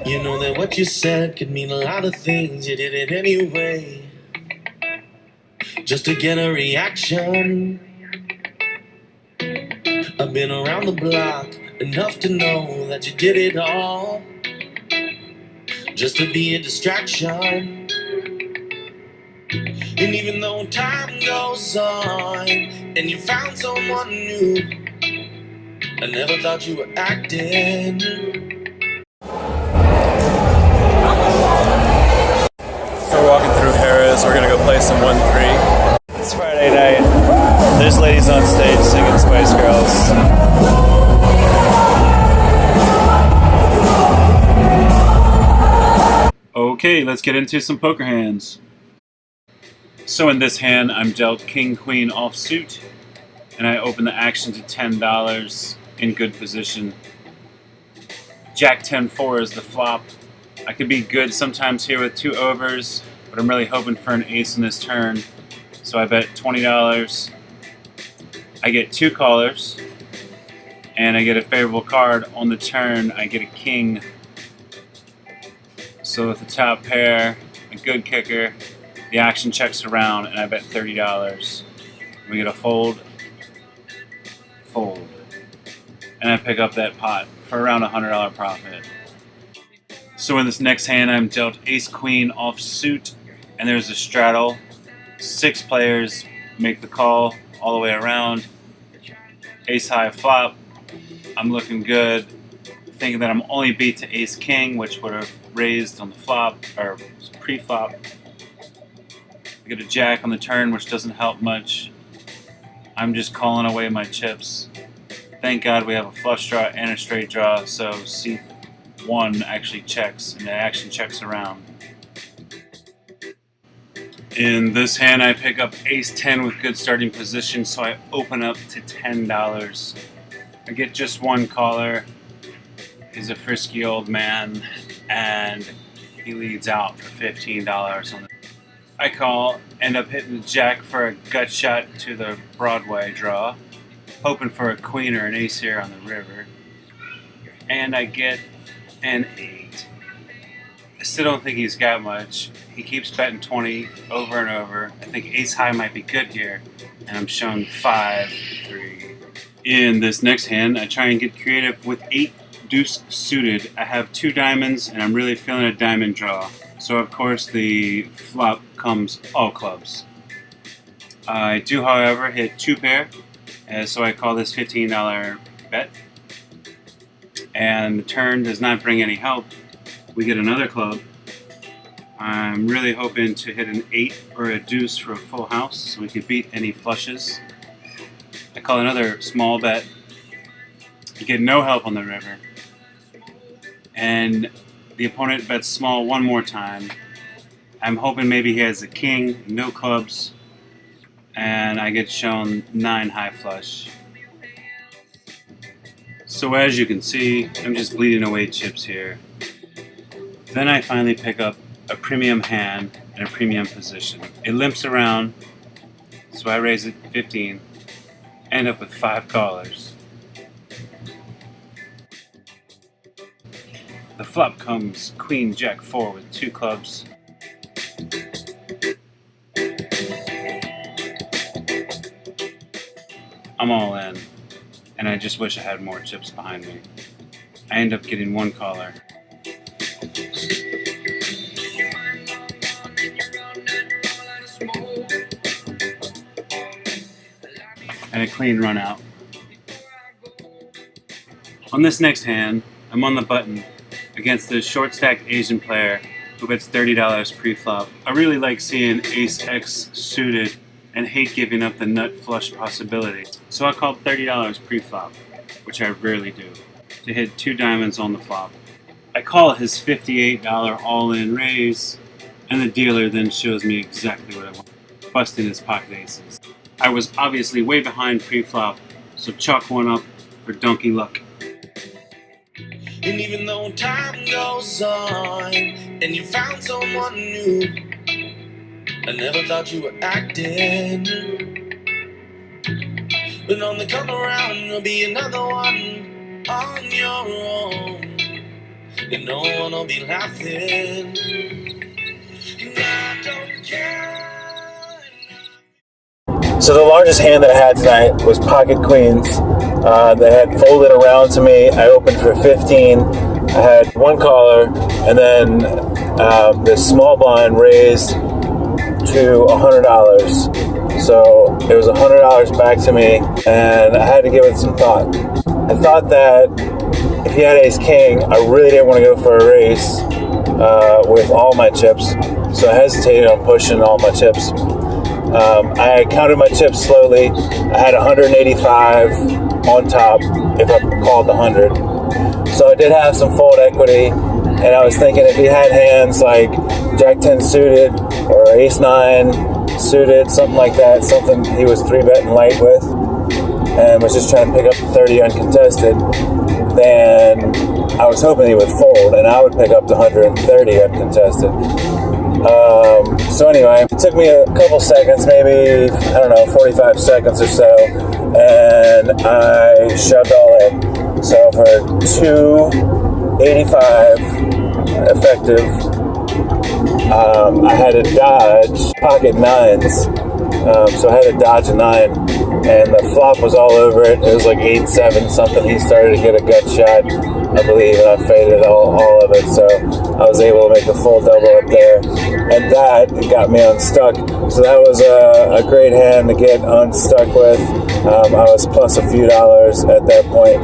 You know that what you said could mean a lot of things. You did it anyway, just to get a reaction. I've been around the block enough to know that you did it all, just to be a distraction. And even though time goes on and you found someone new, I never thought you were acting. So we're walking through Harrah's. We're gonna go play some 1-3. It's Friday night. There's ladies on stage singing Spice Girls. Okay, let's get into some poker hands. So in this hand, I'm dealt King Queen offsuit, and I open the action to $10 in good position. Jack 10-4 is the flop. I could be good sometimes here with 2 overs, but I'm really hoping for an ace in this turn. So I bet $20. I get 2 callers, and I get a favorable card. On the turn, I get a king. So with the top pair, a good kicker, the action checks around, and I bet $30. We get a fold, fold. And I pick up that pot for around a $100 profit. So in this next hand, I'm dealt Ace Queen offsuit, and there's a straddle. 6 players make the call all the way around. Ace high flop. I'm looking good, thinking that I'm only beat to Ace King, which would have raised on the flop or pre-flop. I get a jack on the turn, which doesn't help much. I'm just calling away my chips. Thank God we have a flush draw and a straight draw, so C1 actually checks, and the action checks around. In this hand, I pick up Ace 10 with good starting position, so I open up to $10. I get just 1 caller. He's a frisky old man, and he leads out for $15 on the. I call, end up hitting the jack for a gut shot to the Broadway draw, hoping for a queen or an ace here on the river, and I get an 8. I still don't think he's got much. He keeps betting 20 over and over. I think ace high might be good here, and I'm showing 5-3. In this next hand, I try and get creative with 8 deuce suited. I have 2 diamonds, and I'm really feeling a diamond draw. So of course the flop comes all clubs. I do, however, hit 2 pair, so I call this $15 bet. And the turn does not bring any help. We get another club. I'm really hoping to hit an 8 or a deuce for a full house, so we could beat any flushes. I call another small bet. You get no help on the river. And the opponent bets small one more time. I'm hoping maybe he has a king, no clubs, and I get shown 9 high flush. So as you can see, I'm just bleeding away chips here. Then I finally pick up a premium hand in a premium position. It limps around, so I raise it 15, end up with 5 callers. The flop comes Queen Jack 4 with 2 clubs. I'm all in, and I just wish I had more chips behind me. I end up getting 1 caller. And a clean run out. On this next hand, I'm on the button against the short stacked Asian player who bets $30 pre-flop. I really like seeing Ace X suited and hate giving up the nut flush possibility. So I called $30 pre-flop, which I rarely do, to hit 2 diamonds on the flop. I call his $58 all-in raise, and the dealer then shows me exactly what I want, busting his pocket aces. I was obviously way behind pre-flop, so chalk 1 up for donkey luck. And even though time goes on and you found someone new, I never thought you were acting. But on the come around, there'll be another one on your own. and no one will be laughing. And I don't care. So the largest hand that I had tonight was pocket queens. They had folded around to me. I opened for 15. I had one caller, and then the small blind raised to $100. So it was $100 back to me, and I had to give it some thought. I thought that if he had ace king, I really didn't want to go for a race with all my chips, so I hesitated on pushing all my chips. I counted my chips slowly. I had 185 on top if I called the 100. So I did have some fold equity, and I was thinking if he had hands like Jack 10 suited or Ace 9 suited, something like that, something he was 3-betting light with, and was just trying to pick up the 30 uncontested, then I was hoping he would fold, and I would pick up the 130 uncontested. So anyway, it took me a couple seconds, maybe, I don't know, 45 seconds or so, and I shoved all in. So for 285 effective, I had to dodge pocket nines. So I had to dodge a 9, and the flop was all over it. It was like 8-7 something. He started to get a gut shot, I believe, and I faded all of it. So I was able to make the full double up there, and that got me unstuck. So that was a great hand to get unstuck with. I was plus a few dollars at that point,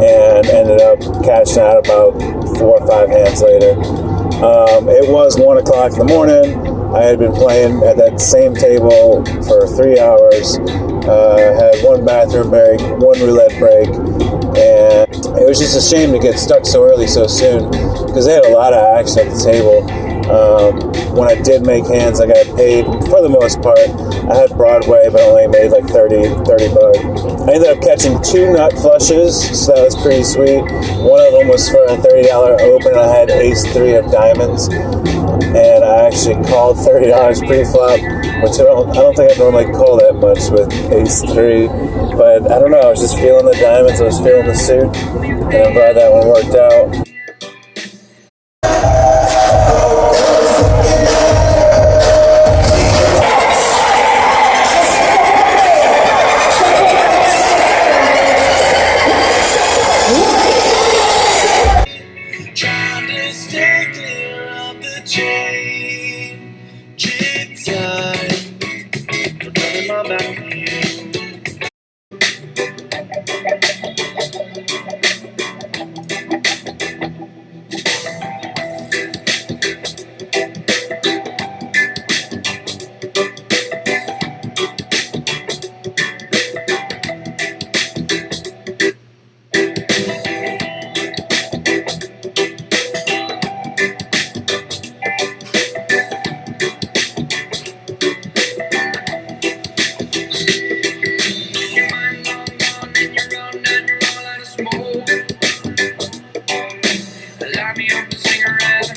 and ended up cashing out about 4 or 5 hands later. It was 1 o'clock in the morning. I had been playing at that same table for 3 hours. Had 1 bathroom break, 1 roulette break, and it was just a shame to get stuck so early so soon, because they had a lot of action at the table. When I did make hands, I got paid for the most part. I had Broadway, but only made like 30 bucks. I ended up catching 2 nut flushes, so that was pretty sweet. One of them was for a $30 open. I had ace 3 of diamonds, and I actually called $30 pre-flop, which I don't think I normally call that much with ace 3, but I don't know, I was just feeling the diamonds, I was feeling the suit, and I'm glad that one worked out. Trying to stay clear of the chain. Jig time. Turning my back to you. Light me up a cigarette.